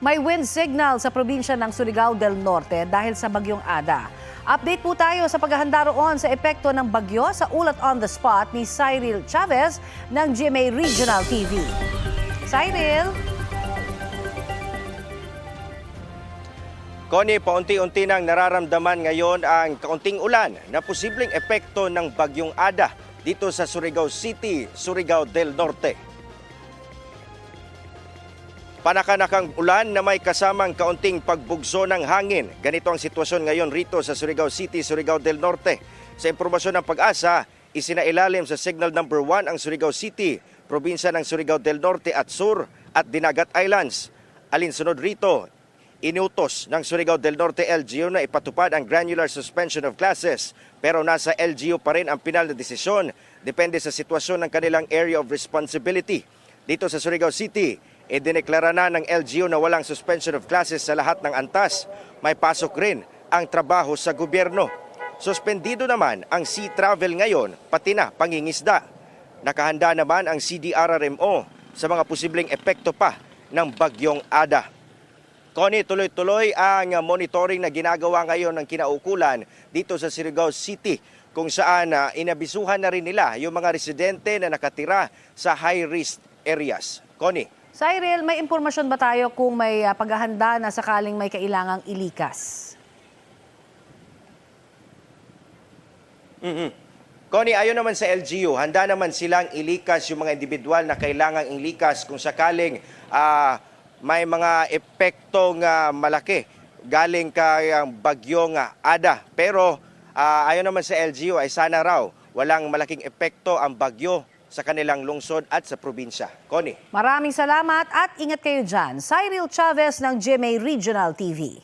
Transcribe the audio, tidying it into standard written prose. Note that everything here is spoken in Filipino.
May wind signal sa probinsya ng Surigao del Norte dahil sa bagyong Ada. Update po tayo sa paghahanda roon sa epekto ng bagyo sa ulat on the spot ni Cyril Chavez ng GMA Regional TV. Cyril? Connie, paunti-unti nang nararamdaman ngayon ang kaunting ulan na posibleng epekto ng bagyong Ada dito sa Surigao City, Surigao del Norte. Panakanakang ulan na may kasamang kaunting pagbugso ng hangin. Ganito ang sitwasyon ngayon rito sa Surigao City, Surigao del Norte. Sa impormasyon ng Pag-asa, isinailalim sa Signal Number 1 ang Surigao City, probinsya ng Surigao del Norte at Sur at Dinagat Islands. Alinsunod rito, inutos ng Surigao del Norte LGU na ipatupad ang granular suspension of classes. Pero nasa LGU pa rin ang pinal na desisyon. Depende sa sitwasyon ng kanilang area of responsibility. Dito sa Surigao City, idineklara na ng LGU na walang suspension of classes sa lahat ng antas. May pasok rin ang trabaho sa gobyerno. Suspendido naman ang sea travel ngayon, pati na pangingisda. Nakahanda naman ang CDRRMO sa mga posibleng epekto pa ng bagyong Ada. Connie, tuloy-tuloy ang monitoring na ginagawa ngayon ng kinaukulan dito sa Surigao City, kung saan inabisuhan na rin nila yung mga residente na nakatira sa high-risk areas. Connie. Cyril, may impormasyon ba tayo kung may paghahanda na sakaling may kailangang ilikas? Connie, ayon naman sa LGU, handa naman silang ilikas yung mga individual na kailangang ilikas kung sakaling may mga epektong malaki galing kay bagyong Ada. Pero ayon naman sa LGU ay sana raw walang malaking epekto ang bagyo sa kanilang lungsod at sa probinsya. Connie. Maraming salamat at ingat kayo dyan. Cyril Chavez ng GMA Regional TV.